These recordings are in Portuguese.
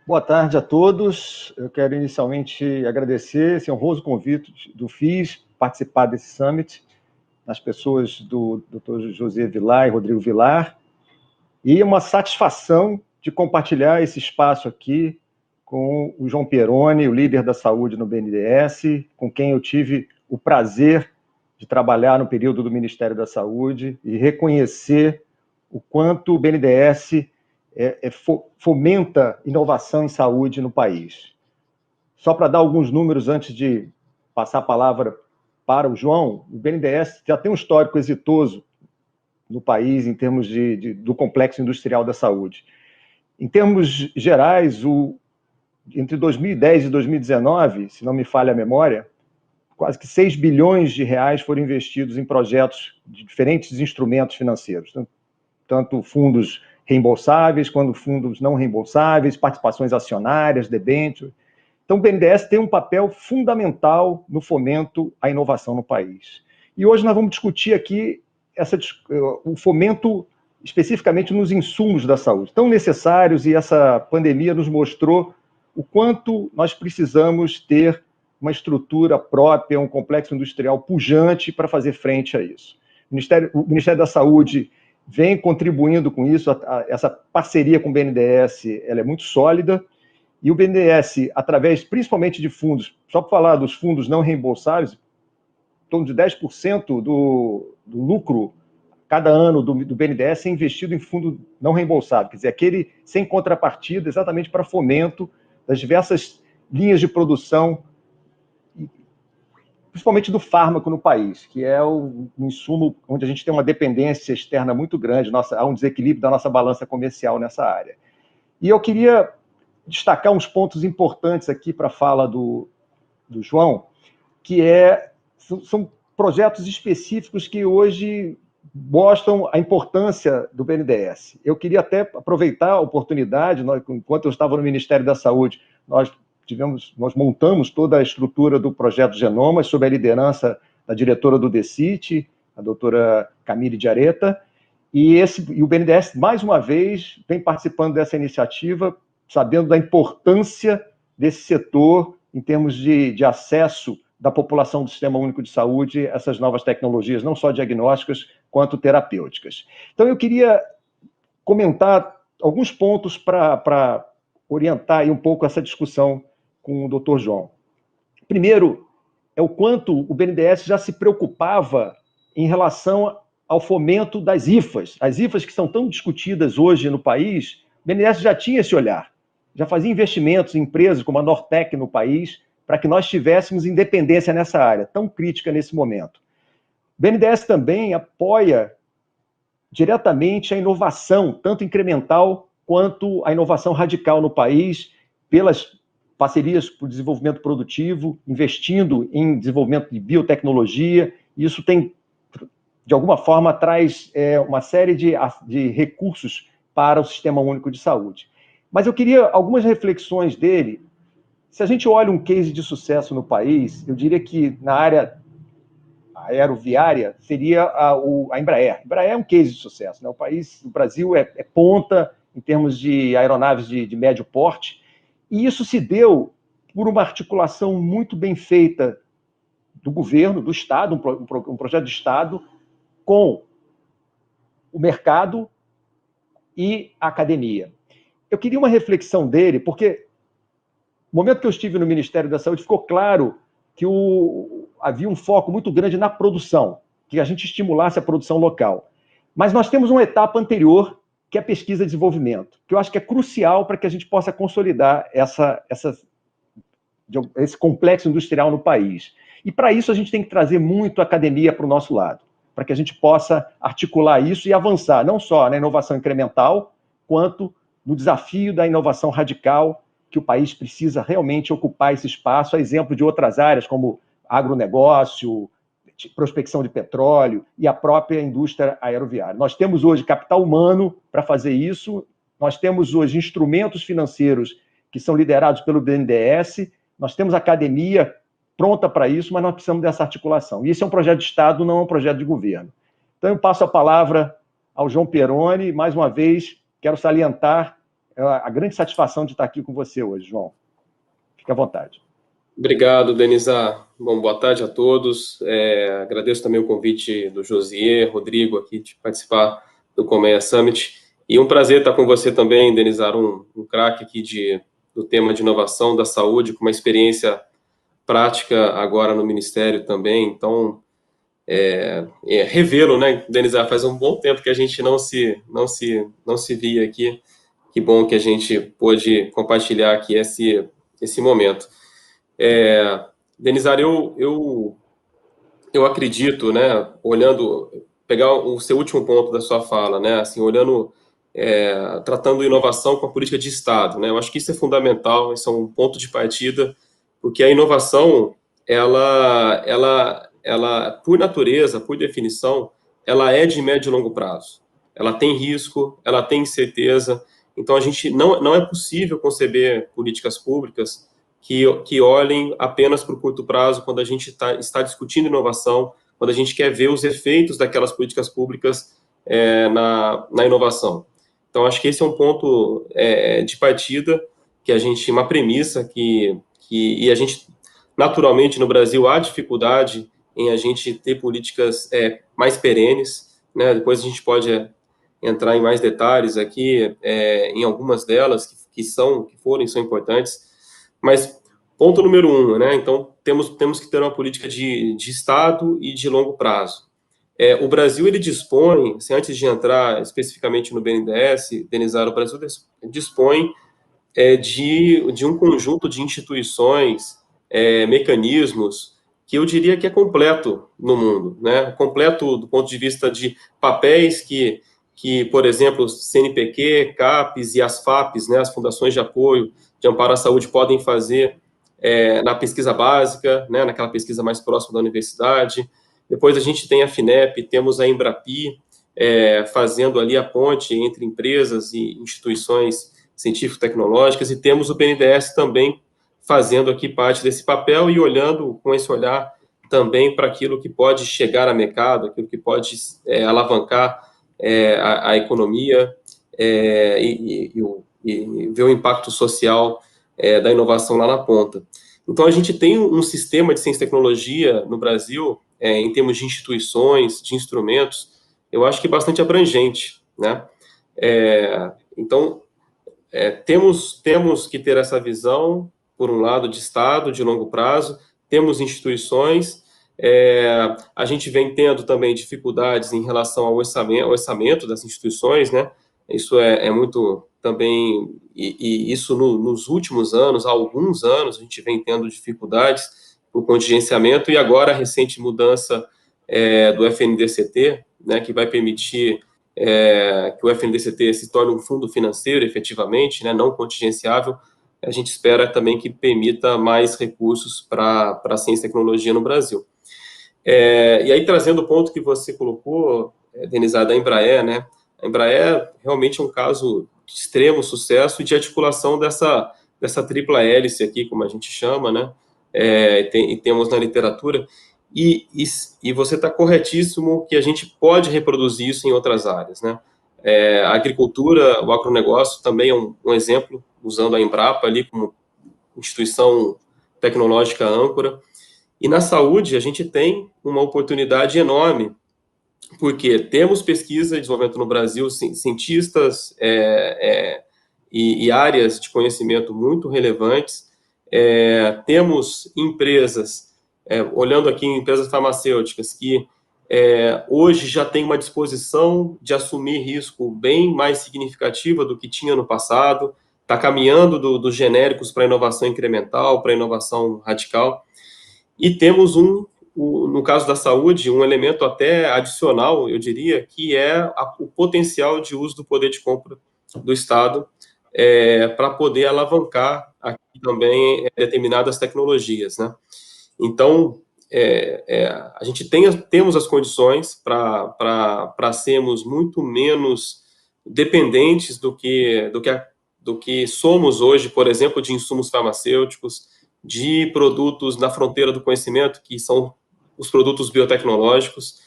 Boa tarde a todos. Eu quero inicialmente agradecer esse honroso convite do FIS participar desse Summit, nas pessoas do Dr. José Vilar e Rodrigo Vilar, e é uma satisfação de compartilhar esse espaço aqui com o João Pieroni, o líder da saúde no BNDES, com quem eu tive o prazer de trabalhar no período do Ministério da Saúde e reconhecer o quanto o BNDES fomenta inovação em saúde no país. Só para dar alguns números antes de passar a palavra para o João, o BNDES já tem um histórico exitoso no país em termos do complexo industrial da saúde. Em termos gerais, entre 2010 e 2019, se não me falha a memória, quase que 6 bilhões de reais foram investidos em projetos de diferentes instrumentos financeiros, tanto fundos reembolsáveis, quanto fundos não reembolsáveis, participações acionárias, debêntures. Então, o BNDES tem um papel fundamental no fomento à inovação no país. E hoje nós vamos discutir aqui o fomento especificamente nos insumos da saúde, tão necessários, e essa pandemia nos mostrou o quanto nós precisamos ter uma estrutura própria, um complexo industrial pujante para fazer frente a isso. O Ministério da Saúde vem contribuindo com isso, essa parceria com o BNDES ela é muito sólida, e o BNDES, através principalmente de fundos, só para falar dos fundos não reembolsáveis, em torno de 10% do lucro cada ano do BNDES é investido em fundo não reembolsável, quer dizer, aquele sem contrapartida, exatamente para fomento das diversas linhas de produção, principalmente do fármaco no país, que é um insumo onde a gente tem uma dependência externa muito grande, há um desequilíbrio da nossa balança comercial nessa área. E eu queria destacar uns pontos importantes aqui para a fala do João, que são projetos específicos que hoje mostram a importância do BNDES. Eu queria até aproveitar a oportunidade, enquanto eu estava no Ministério da Saúde, nós montamos toda a estrutura do projeto Genomas, sob a liderança da diretora do DECIT, a doutora Camille de Areta, e o BNDES, mais uma vez, vem participando dessa iniciativa, sabendo da importância desse setor em termos de acesso da população do Sistema Único de Saúde a essas novas tecnologias, não só diagnósticas, quanto terapêuticas. Então, eu queria comentar alguns pontos para orientar aí um pouco essa discussão com o Dr. João. Primeiro, é o quanto o BNDES já se preocupava em relação ao fomento das IFAs. As IFAs que são tão discutidas hoje no país, o BNDES já tinha esse olhar, já fazia investimentos em empresas como a Nortec no país, para que nós tivéssemos independência nessa área, tão crítica nesse momento. O BNDES também apoia diretamente a inovação, tanto incremental quanto a inovação radical no país, pelas parcerias para o desenvolvimento produtivo, investindo em desenvolvimento de biotecnologia. Isso tem, de alguma forma, traz uma série de recursos para o Sistema Único de Saúde. Mas eu queria algumas reflexões dele. Se a gente olha um case de sucesso no país, eu diria que na área aeroviária seria a Embraer. A Embraer é um case de sucesso, né? O Brasil é ponta em termos de aeronaves de médio porte, e isso se deu por uma articulação muito bem feita do governo, do Estado, um projeto de Estado, com o mercado e a academia. Eu queria uma reflexão dele, porque no momento que eu estive no Ministério da Saúde, ficou claro que havia um foco muito grande na produção, que a gente estimulasse a produção local. Mas nós temos uma etapa anterior, que é a pesquisa e desenvolvimento, que eu acho que é crucial para que a gente possa consolidar esse complexo industrial no país. E para isso a gente tem que trazer muito a academia para o nosso lado, para que a gente possa articular isso e avançar, não só na inovação incremental, quanto no desafio da inovação radical, que o país precisa realmente ocupar esse espaço, a exemplo de outras áreas, como agronegócio, prospecção de petróleo e a própria indústria aeroviária. Nós temos hoje capital humano para fazer isso, nós temos os instrumentos financeiros que são liderados pelo BNDES, nós temos a academia pronta para isso, mas nós precisamos dessa articulação. E isso é um projeto de Estado, não é um projeto de governo. Então, eu passo a palavra ao João Peroni. Mais uma vez, quero salientar a grande satisfação de estar aqui com você hoje, João. Fique à vontade. Obrigado, Denizar. Bom, boa tarde a todos. Agradeço também o convite do Josier, Rodrigo, aqui de participar do Colmeia Summit. E um prazer estar com você também, Denizar, um craque aqui do tema de inovação da saúde, com uma experiência prática agora no Ministério também. Então, revê-lo, né, Denizar? Faz um bom tempo que a gente não se via aqui. Que bom que a gente pôde compartilhar aqui esse momento. Denizar, eu acredito, né, pegar o seu último ponto da sua fala, né, assim, tratando inovação com a política de Estado, né, eu acho que isso é fundamental, isso é um ponto de partida, porque a inovação, ela por natureza, por definição, ela é de médio e longo prazo, ela tem risco, ela tem incerteza, então a gente não é possível conceber políticas públicas que olhem apenas para o curto prazo, quando a gente está discutindo inovação, quando a gente quer ver os efeitos daquelas políticas públicas na inovação. Então, acho que esse é um ponto de partida, uma premissa e a gente, naturalmente, no Brasil, há dificuldade em a gente ter políticas mais perenes, né? Depois a gente pode entrar em mais detalhes aqui, em algumas delas que são importantes. Mas, ponto número 1, né? Então, temos que ter uma política de Estado e de longo prazo. O Brasil, ele dispõe, assim, antes de entrar especificamente no BNDES, Denizar, o Brasil dispõe de um conjunto de instituições, mecanismos, que eu diria que é completo no mundo, né? Completo do ponto de vista de papéis que por exemplo, CNPq, CAPES e as FAPES, né, as fundações de apoio de amparo à saúde, podem fazer na pesquisa básica, né, naquela pesquisa mais próxima da universidade. Depois a gente tem a FINEP, temos a Embrapi, fazendo ali a ponte entre empresas e instituições científico-tecnológicas, e temos o BNDES também fazendo aqui parte desse papel e olhando com esse olhar também para aquilo que pode chegar a mercado, aquilo que pode alavancar a economia e ver o impacto social da inovação lá na ponta. Então, a gente tem um sistema de ciência e tecnologia no Brasil, em termos de instituições, de instrumentos, eu acho que bastante abrangente, né? Então, temos que ter essa visão, por um lado, de Estado, de longo prazo, temos instituições, a gente vem tendo também dificuldades em relação ao orçamento das instituições, né? Isso é muito também, e isso nos últimos anos, há alguns anos, a gente vem tendo dificuldades por contingenciamento, e agora a recente mudança do FNDCT, né, que vai permitir que o FNDCT se torne um fundo financeiro, efetivamente, né, não contingenciável. A gente espera também que permita mais recursos para a ciência e tecnologia no Brasil. E aí, trazendo o ponto que você colocou, Denizar, da Embraer, né? A Embraer realmente é um caso de extremo sucesso e de articulação dessa tripla hélice aqui, como a gente chama, né? E temos na literatura. E você está corretíssimo que a gente pode reproduzir isso em outras áreas, né? A agricultura, o agronegócio também é um exemplo, usando a Embrapa ali como instituição tecnológica âncora. E na saúde, a gente tem uma oportunidade enorme, porque temos pesquisa e desenvolvimento no Brasil, cientistas e áreas de conhecimento muito relevantes, temos empresas, olhando aqui em empresas farmacêuticas, que hoje já tem uma disposição de assumir risco bem mais significativa do que tinha no passado, está caminhando dos genéricos para inovação incremental, para inovação radical. E temos no caso da saúde, um elemento até adicional, eu diria, que é o potencial de uso do poder de compra do Estado para poder alavancar aqui também determinadas tecnologias, né? Então, a gente temos as condições para sermos muito menos dependentes do que somos hoje, por exemplo, de insumos farmacêuticos, de produtos na fronteira do conhecimento, que são os produtos biotecnológicos.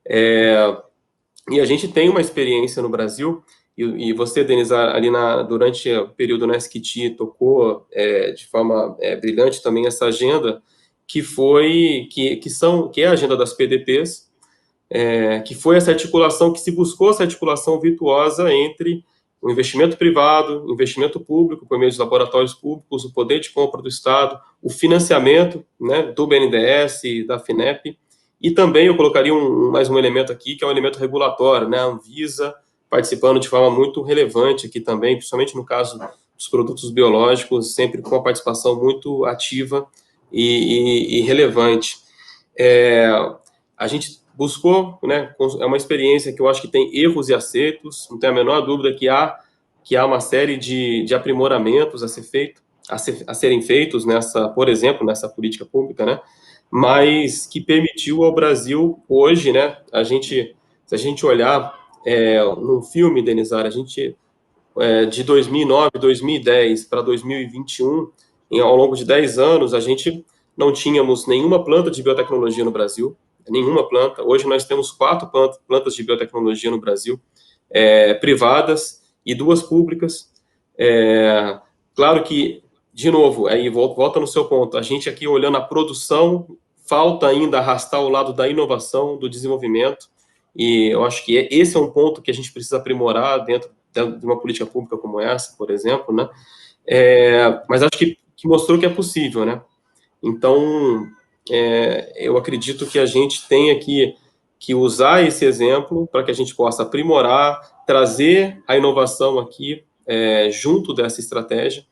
E a gente tem uma experiência no Brasil, e você, Denise, ali durante o período na SKT, tocou de forma brilhante também essa agenda, que é a agenda das PDPs, que foi essa articulação, que se buscou essa articulação virtuosa entre o investimento privado, o investimento público, por meio dos laboratórios públicos, o poder de compra do Estado, o financiamento, né, do BNDES, da FINEP, e também eu colocaria mais um elemento aqui, que é o elemento regulatório, né, a Anvisa participando de forma muito relevante aqui também, principalmente no caso dos produtos biológicos, sempre com uma participação muito ativa e relevante. A gente buscou, né, é uma experiência que eu acho que tem erros e acertos, não tem a menor dúvida que há uma série de aprimoramentos a serem feitos por exemplo, nessa política pública, né, mas que permitiu ao Brasil hoje, né, se a gente olhar num filme, Denizar, de 2009, 2010 para 2021, ao longo de 10 anos, a gente não tínhamos nenhuma planta de biotecnologia no Brasil, nenhuma planta. Hoje nós temos 4 plantas de biotecnologia no Brasil, privadas e 2 públicas. Claro que, de novo, aí volta no seu ponto, a gente aqui olhando a produção, falta ainda arrastar o lado da inovação, do desenvolvimento, e eu acho que esse é um ponto que a gente precisa aprimorar dentro de uma política pública como essa, por exemplo, né? Mas acho que mostrou que é possível, né? Então, eu acredito que a gente tem aqui que usar esse exemplo para que a gente possa aprimorar, trazer a inovação aqui junto dessa estratégia,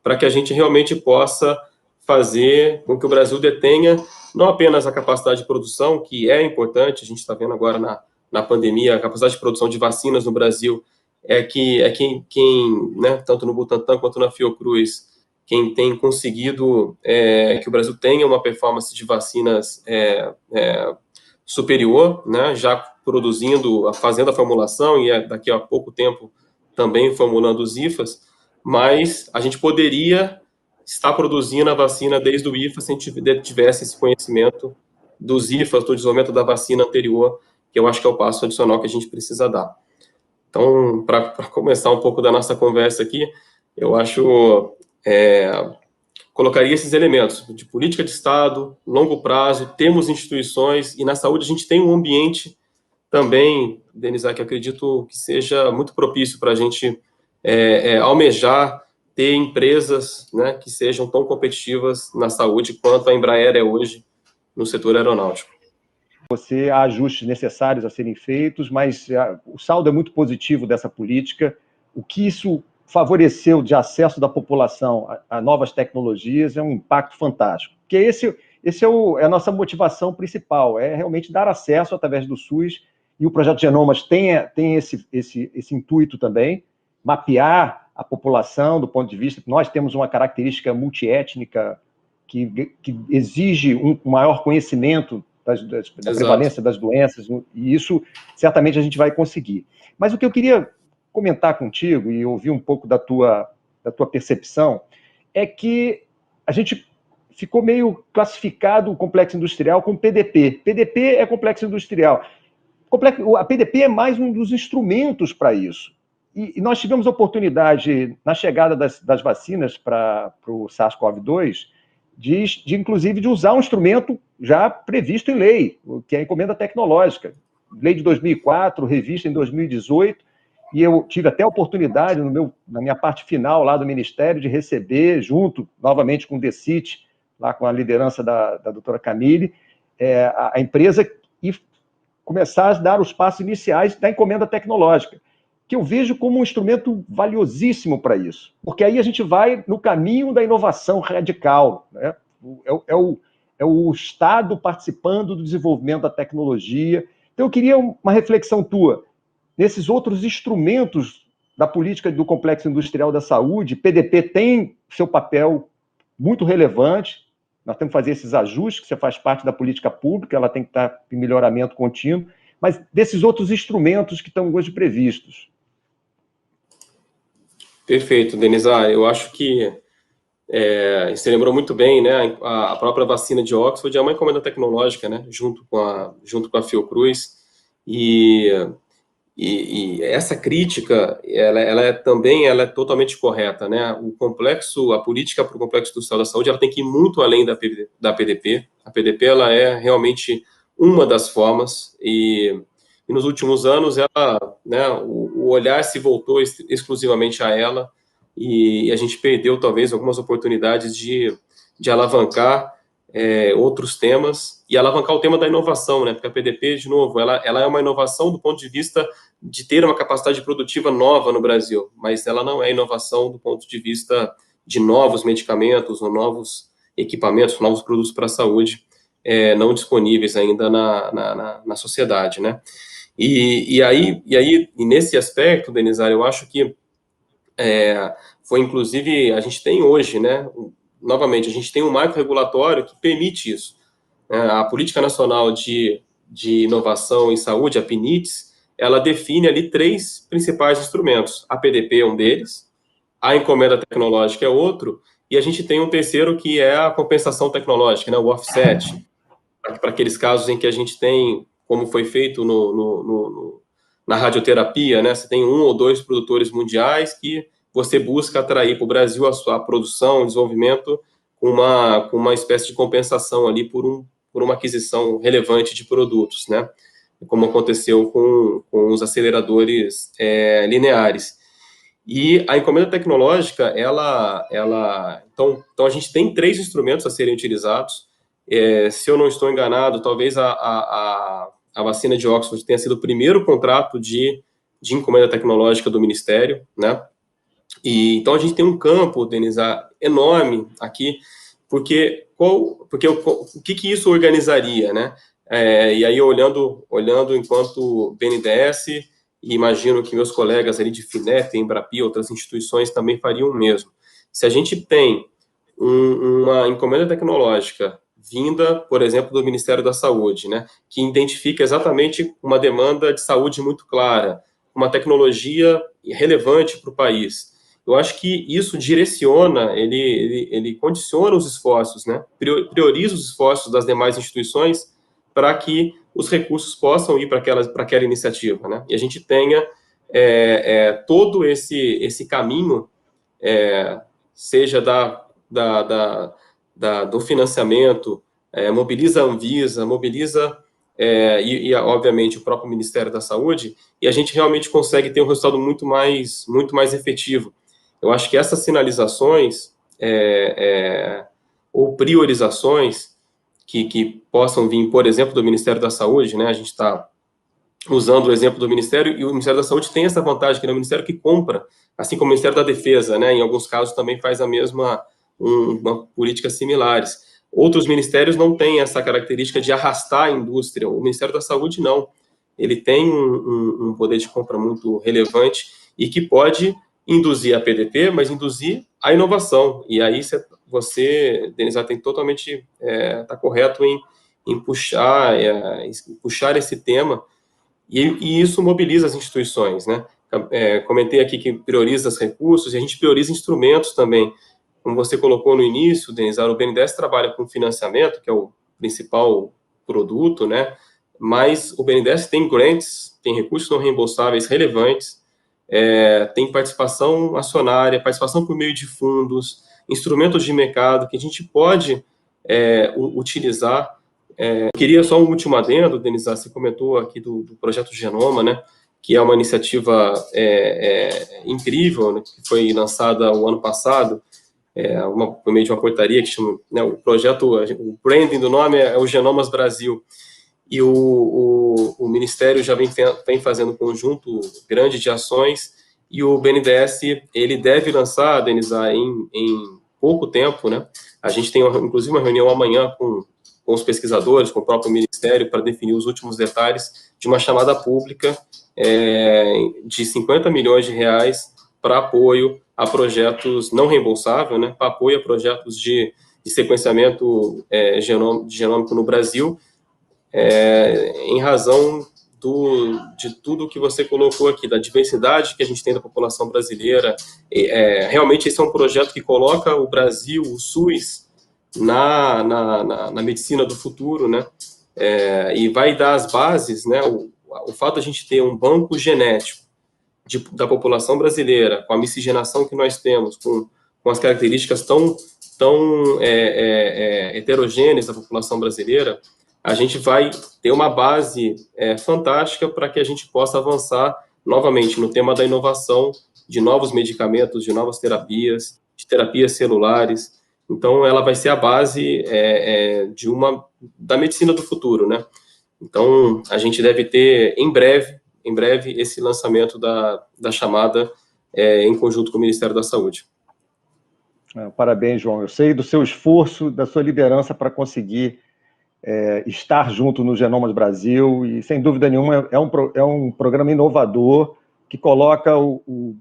para que a gente realmente possa fazer com que o Brasil detenha não apenas a capacidade de produção, que é importante, a gente está vendo agora na pandemia, a capacidade de produção de vacinas no Brasil quem né, tanto no Butantan quanto na Fiocruz, quem tem conseguido que o Brasil tenha uma performance de vacinas superior, né, já produzindo, fazendo a formulação e daqui a pouco tempo também formulando os IFAs, mas a gente poderia estar produzindo a vacina desde o IFA se a gente tivesse esse conhecimento dos IFAs, do desenvolvimento da vacina anterior, que eu acho que é o passo adicional que a gente precisa dar. Então, para começar um pouco da nossa conversa aqui, eu acho, colocaria esses elementos de política de Estado, longo prazo, temos instituições, e na saúde a gente tem um ambiente também, Denizar, que acredito que seja muito propício para a gente almejar ter empresas, né, que sejam tão competitivas na saúde quanto a Embraer é hoje no setor aeronáutico. Há ajustes necessários a serem feitos, mas o saldo é muito positivo dessa política. O que isso favoreceu de acesso da população a novas tecnologias é um impacto fantástico. Porque esse é a nossa motivação principal, é realmente dar acesso através do SUS, e o Projeto Genomas tem esse intuito também, mapear a população do ponto de vista... Nós temos uma característica multiétnica que exige um maior conhecimento da prevalência das doenças, e isso certamente a gente vai conseguir. Mas o que eu queria comentar contigo, e ouvir um pouco da tua percepção, é que a gente ficou meio classificado o complexo industrial com PDP. PDP é complexo industrial. A PDP é mais um dos instrumentos para isso. E nós tivemos a oportunidade, na chegada das vacinas para o SARS-CoV-2, inclusive, de usar um instrumento já previsto em lei, que é a encomenda tecnológica. Lei de 2004, revista em 2018, e eu tive até a oportunidade, na minha parte final lá do Ministério, de receber, junto, novamente, com o DECIT, lá com a liderança da doutora Camille, a empresa, e começar a dar os passos iniciais da encomenda tecnológica, que eu vejo como um instrumento valiosíssimo para isso, porque aí a gente vai no caminho da inovação radical, né? É o Estado participando do desenvolvimento da tecnologia. Então, eu queria uma reflexão tua. Nesses outros instrumentos da política do complexo industrial da saúde, PDP tem seu papel muito relevante, nós temos que fazer esses ajustes, que você faz parte da política pública, ela tem que estar em melhoramento contínuo, mas desses outros instrumentos que estão hoje previstos. Perfeito, Denise. Eu acho que você lembrou muito bem, né? A própria vacina de Oxford é uma encomenda tecnológica, né? Junto com a Fiocruz. E, e essa crítica, ela é totalmente correta, né? A política para o Complexo Industrial da Saúde, ela tem que ir muito além da PDP. A PDP, ela é realmente uma das formas, e nos últimos anos, né, o olhar se voltou exclusivamente a ela, e a gente perdeu, talvez, algumas oportunidades de alavancar outros temas, e alavancar o tema da inovação, né? Porque a PDP, de novo, ela é uma inovação do ponto de vista de ter uma capacidade produtiva nova no Brasil, mas ela não é inovação do ponto de vista de novos medicamentos ou novos equipamentos, novos produtos para a saúde não disponíveis ainda na sociedade, né? E nesse aspecto, Denizar, eu acho que foi, inclusive, a gente tem hoje, né, novamente, a gente tem um marco regulatório que permite isso. A Política Nacional de Inovação em Saúde, a PNITS, ela define ali 3 principais instrumentos. A PDP é um deles, a encomenda tecnológica é outro, e a gente tem um terceiro que é a compensação tecnológica, né, o offset, para aqueles casos em que a gente tem, como foi feito na radioterapia, né, você tem 1 ou 2 produtores mundiais que você busca atrair para o Brasil a sua produção, desenvolvimento, com uma espécie de compensação ali por uma aquisição relevante de produtos, né, como aconteceu com os aceleradores lineares. E a encomenda tecnológica, então a gente tem 3 instrumentos a serem utilizados. Se eu não estou enganado, talvez a vacina de Oxford tenha sido o primeiro contrato de encomenda tecnológica do Ministério, né? E então a gente tem um campo, Denise, enorme aqui, porque o que isso organizaria, né? E aí olhando enquanto BNDES, e imagino que meus colegas ali de FINEP, Embrapi, outras instituições também fariam o mesmo. Se a gente tem uma encomenda tecnológica vinda, por exemplo, do Ministério da Saúde, né, que identifica exatamente uma demanda de saúde muito clara, uma tecnologia relevante para o país, eu acho que isso direciona, ele condiciona os esforços, né, prioriza os esforços das demais instituições para que os recursos possam ir para aquela iniciativa, né, e a gente tenha todo esse caminho, seja do financiamento, mobiliza a Anvisa, mobiliza, obviamente, o próprio Ministério da Saúde, e a gente realmente consegue ter um resultado muito mais efetivo. Eu acho que essas sinalizações ou priorizações que possam vir, por exemplo, do Ministério da Saúde, né, a gente está usando o exemplo do Ministério, e o Ministério da Saúde tem essa vantagem, que é o Ministério que compra, assim como o Ministério da Defesa, né, em alguns casos também faz uma políticas similares. Outros ministérios não têm essa característica de arrastar a indústria, o Ministério da Saúde não. Ele tem um poder de compra muito relevante e que pode induzir a PDP, mas induzir a inovação. E aí você, Denise, tem totalmente, está correto em puxar esse tema, e isso mobiliza as instituições, né? Comentei aqui que prioriza os recursos, e a gente prioriza instrumentos também. Como você colocou no início, Denise, o BNDES trabalha com financiamento, que é o principal produto, né? Mas o BNDES tem grants, tem recursos não reembolsáveis relevantes, tem participação acionária, participação por meio de fundos, instrumentos de mercado que a gente pode utilizar. Queria só um último adendo, Denise, você comentou aqui do projeto Genoma, né, que é uma iniciativa incrível, né, que foi lançada o ano passado, por meio de uma portaria que chama, né, o branding do nome é o Genomas Brasil, e o Ministério já vem fazendo um conjunto grande de ações, e o BNDES, ele deve lançar, Denise, em pouco tempo, né, a gente tem inclusive uma reunião amanhã com os pesquisadores, com o próprio Ministério, para definir os últimos detalhes de uma chamada pública de 50 milhões de reais para apoio a projetos não reembolsáveis, né, para apoio a projetos de sequenciamento genômico no Brasil, em razão de tudo que você colocou aqui, da diversidade que a gente tem da população brasileira. Realmente esse é um projeto que coloca o Brasil, o SUS, na medicina do futuro, né? E vai dar as bases, né? O fato de a gente ter um banco genético da população brasileira, com a miscigenação que nós temos, com as características tão heterogêneas da população brasileira, a gente vai ter uma base fantástica para que a gente possa avançar novamente no tema da inovação, de novos medicamentos, de novas terapias, de terapias celulares. Então, ela vai ser a base da medicina do futuro, né? Então, a gente deve ter, em breve, esse lançamento da chamada em conjunto com o Ministério da Saúde. Parabéns, João. Eu sei do seu esforço, da sua liderança para conseguir estar junto no Genomas Brasil, e, sem dúvida nenhuma, é um programa inovador que coloca o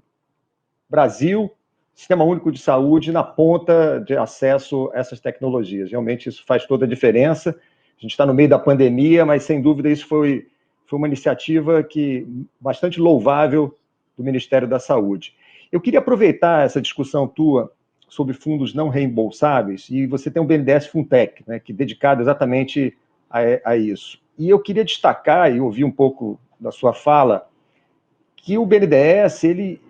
Brasil, Sistema Único de Saúde, na ponta de acesso a essas tecnologias. Realmente isso faz toda a diferença. A gente está no meio da pandemia, mas, sem dúvida, isso foi uma iniciativa bastante louvável do Ministério da Saúde. Eu queria aproveitar essa discussão tua sobre fundos não reembolsáveis, e você tem um BNDES Funtech, né, que é dedicado exatamente a isso. E eu queria destacar, e ouvir um pouco da sua fala, que o BNDES, ele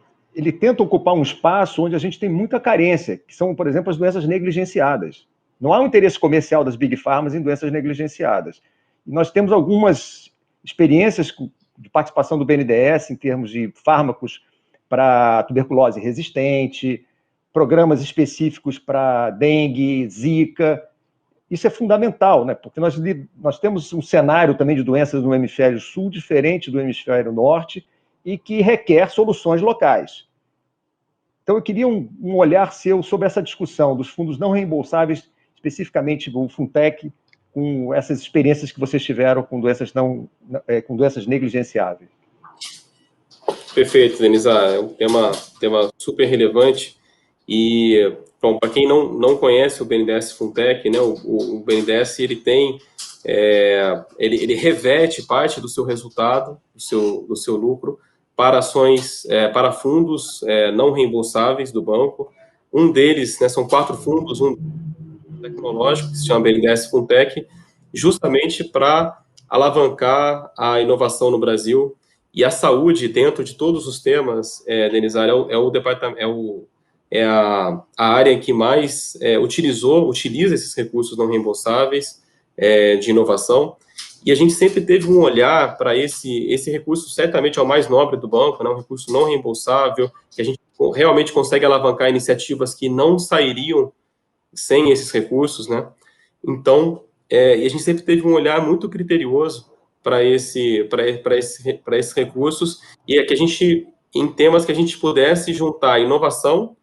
tenta ocupar um espaço onde a gente tem muita carência, que são, por exemplo, as doenças negligenciadas. Não há um interesse comercial das Big Pharmas em doenças negligenciadas. E nós temos algumas experiências de participação do BNDES em termos de fármacos para tuberculose resistente, programas específicos para dengue, zika. Isso é fundamental, né? Porque nós temos um cenário também de doenças no hemisfério sul diferente do hemisfério norte e que requer soluções locais. Então, eu queria um olhar seu sobre essa discussão dos fundos não reembolsáveis, especificamente o Funtech, com essas experiências que vocês tiveram com doenças negligenciáveis. Perfeito, Denisa. É um tema super relevante. E, bom, para quem não conhece o BNDES Funtech, né, o BNDES ele reverte parte do seu resultado, do seu lucro, para ações, para fundos não reembolsáveis do banco. Um deles, né, são 4 fundos, um tecnológico, que se chama BNDES Funtech, justamente para alavancar a inovação no Brasil e a saúde dentro de todos os temas. Denisa, é a área que mais utiliza esses recursos não reembolsáveis de inovação, e a gente sempre teve um olhar para esse recurso, certamente é o mais nobre do banco, né, um recurso não reembolsável, que a gente realmente consegue alavancar iniciativas que não sairiam sem esses recursos, né? Então, e a gente sempre teve um olhar muito criterioso para esses recursos, e que a gente, em temas que a gente pudesse juntar inovação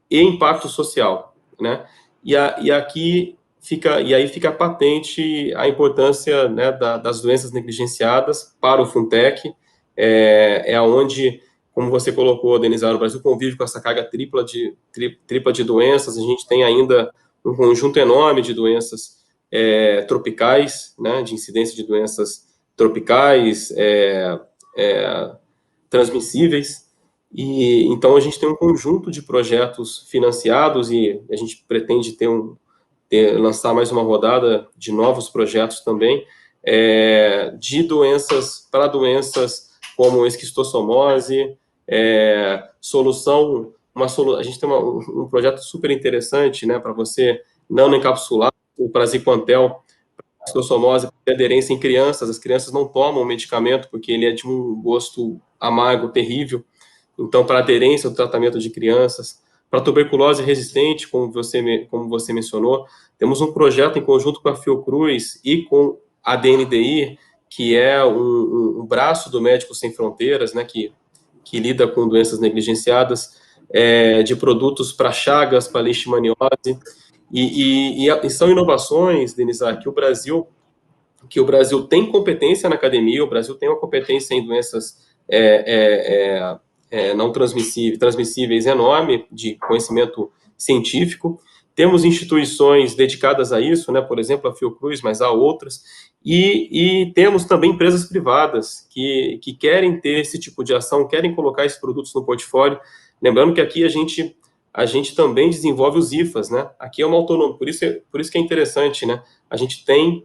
e impacto social, né? E aí fica patente a importância, né, das doenças negligenciadas para o Funtech, onde, como você colocou, Denise, o Brasil convive com essa carga tripla de doenças. A gente tem ainda um conjunto enorme de doenças tropicais, né, de incidência de doenças tropicais, transmissíveis. E então a gente tem um conjunto de projetos financiados, e a gente pretende lançar mais uma rodada de novos projetos também, de doenças como esquistossomose, a gente tem um projeto super interessante, né, para você não encapsular o praziquantel, esquistossomose, aderência em crianças. As crianças não tomam o medicamento porque ele é de um gosto amargo terrível. Então, para aderência ao tratamento de crianças, para tuberculose resistente, como você mencionou, temos um projeto em conjunto com a Fiocruz e com a DNDi, que é um braço do Médicos Sem Fronteiras, né, que lida com doenças negligenciadas, de produtos para chagas, para leishmaniose, e são inovações, Denise, que o Brasil tem competência na academia. O Brasil tem uma competência em doenças não transmissíveis enorme, de conhecimento científico. temos instituições dedicadas a isso, né, por exemplo, a Fiocruz, mas há outras, e temos também empresas privadas que querem ter esse tipo de ação, querem colocar esses produtos no portfólio. Lembrando que aqui a gente também desenvolve os IFAs, né? Aqui é uma autonomia, por isso que é interessante, né? A gente tem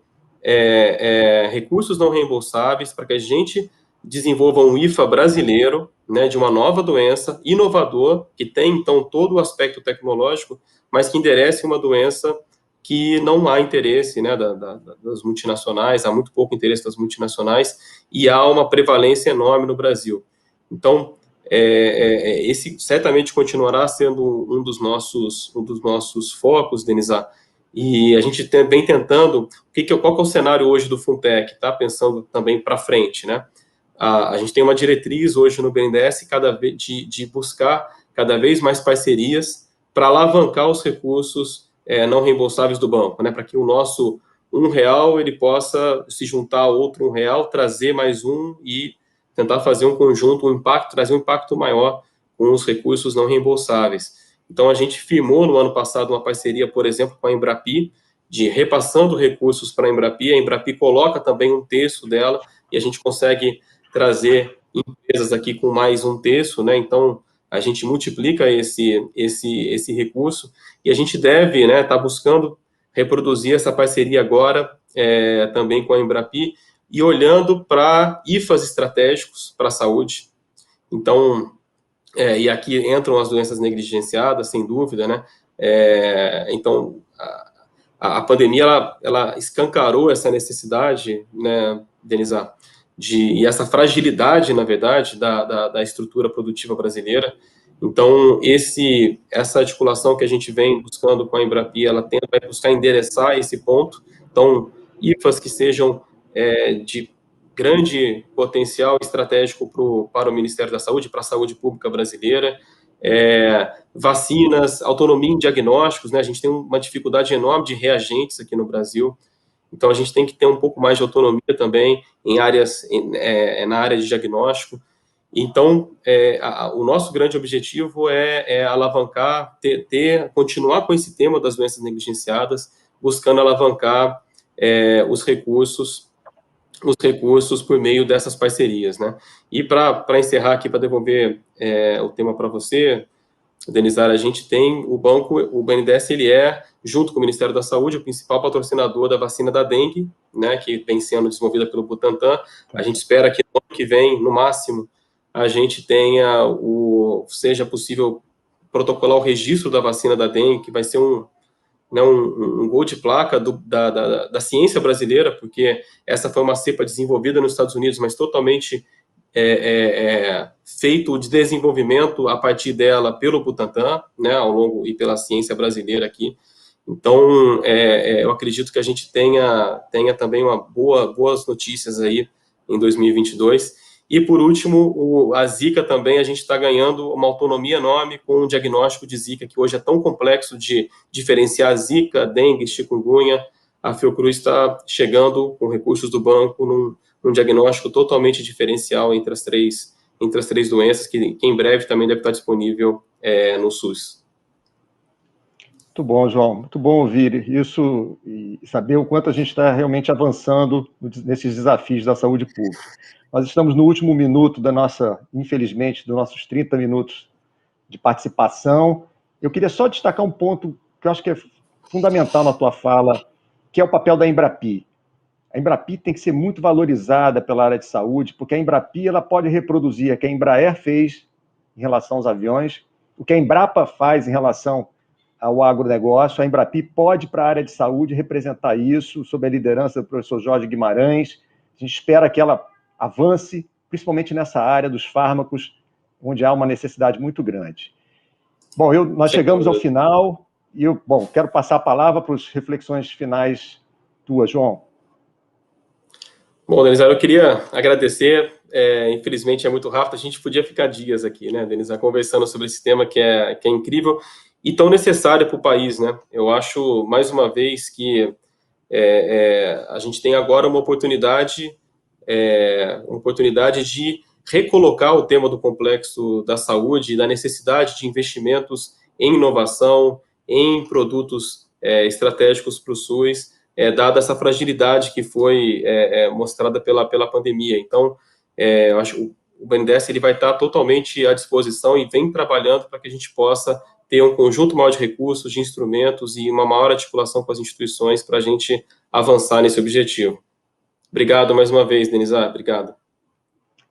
recursos não reembolsáveis para que a gente desenvolva um IFA brasileiro, né, de uma nova doença, inovador, que tem, então, todo o aspecto tecnológico, mas que enderece uma doença que não há interesse, né, das multinacionais, há muito pouco interesse das multinacionais, e há uma prevalência enorme no Brasil. Então, esse certamente continuará sendo um dos nossos focos, Denisa, e a gente vem tentando, qual que é o cenário hoje do Funtech, tá? Pensando também para frente, né? A gente tem uma diretriz hoje no BNDES de buscar cada vez mais parcerias para alavancar os recursos não reembolsáveis do banco, né? Para que o nosso R$1 ele possa se juntar a outro R$1, trazer mais um e tentar fazer um conjunto, trazer um impacto maior com os recursos não reembolsáveis. Então, a gente firmou no ano passado uma parceria, por exemplo, com a Embrapi, de repassando recursos para a Embrapi coloca também um terço dela, e a gente consegue trazer empresas aqui com mais um terço, né? Então, a gente multiplica esse recurso, e a gente deve, né, tá buscando reproduzir essa parceria agora, também com a Embrapi, e olhando para IFAs estratégicos para a saúde. Então, e aqui entram as doenças negligenciadas, sem dúvida, né? Então, a pandemia, ela escancarou essa necessidade, né, Denisa, e essa fragilidade, na verdade, da estrutura produtiva brasileira. Então, essa articulação que a gente vem buscando com a Embrapi, ela vai buscar endereçar esse ponto. Então, IFAs que sejam de grande potencial estratégico para o Ministério da Saúde, para a saúde pública brasileira, vacinas, autonomia em diagnósticos, né? A gente tem uma dificuldade enorme de reagentes aqui no Brasil, então a gente tem que ter um pouco mais de autonomia também em áreas, na área de diagnóstico. Então, o nosso grande objetivo é alavancar, continuar com esse tema das doenças negligenciadas, buscando alavancar os recursos por meio dessas parcerias, né? E para encerrar aqui, para devolver o tema para você, Denizar, a gente tem o BNDES, ele junto com o Ministério da Saúde, o principal patrocinador da vacina da dengue, né, que vem sendo desenvolvida pelo Butantan. A gente espera que no ano que vem, no máximo, a gente seja possível protocolar o registro da vacina da dengue, que vai ser um gol de placa da ciência brasileira, porque essa foi uma cepa desenvolvida nos Estados Unidos, mas totalmente feito de desenvolvimento a partir dela pelo Butantan, né, ao longo, e pela ciência brasileira aqui. Então, eu acredito que a gente tenha também boas notícias aí em 2022. E, por último, a Zika também, a gente está ganhando uma autonomia enorme com o diagnóstico de Zika, que hoje é tão complexo de diferenciar Zika, dengue, chikungunya. A Fiocruz está chegando com recursos do banco num diagnóstico totalmente diferencial entre as três doenças, que em breve também deve estar disponível no SUS. Muito bom, João. Muito bom ouvir isso e saber o quanto a gente está realmente avançando nesses desafios da saúde pública. Nós estamos no último minuto infelizmente, dos nossos 30 minutos de participação. Eu queria só destacar um ponto que eu acho que é fundamental na tua fala, que é o papel da Embrapi. A Embrapi tem que ser muito valorizada pela área de saúde, porque a Embrapi ela pode reproduzir o que a Embraer fez em relação aos aviões, o que a Embrapa faz em relação ao agronegócio. A Embrapi pode, para a área de saúde, representar isso, sob a liderança do professor Jorge Guimarães. A gente espera que ela avance, principalmente nessa área dos fármacos, onde há uma necessidade muito grande. Bom, nós chegamos ao final, e eu quero passar a palavra para as reflexões finais tuas, João. Bom, Denizar, eu queria agradecer, infelizmente é muito rápido, a gente podia ficar dias aqui, né, Denizar, conversando sobre esse tema que é incrível e tão necessário para o país, né? Eu acho, mais uma vez, que a gente tem agora uma oportunidade de recolocar o tema do complexo da saúde e da necessidade de investimentos em inovação, em produtos estratégicos para o SUS, dada essa fragilidade que foi mostrada pela pandemia. Então, eu acho que o BNDES ele vai estar totalmente à disposição e vem trabalhando para que a gente possa ter um conjunto maior de recursos, de instrumentos e uma maior articulação com as instituições para a gente avançar nesse objetivo. Obrigado mais uma vez, Denizar. Obrigado.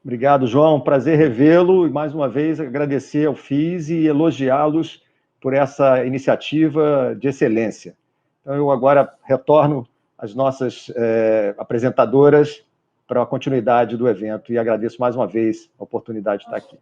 Obrigado, João. Prazer revê-lo e, mais uma vez, agradecer ao FIS e elogiá-los por essa iniciativa de excelência. Então, eu agora retorno às nossas apresentadoras para a continuidade do evento e agradeço mais uma vez a oportunidade de estar aqui.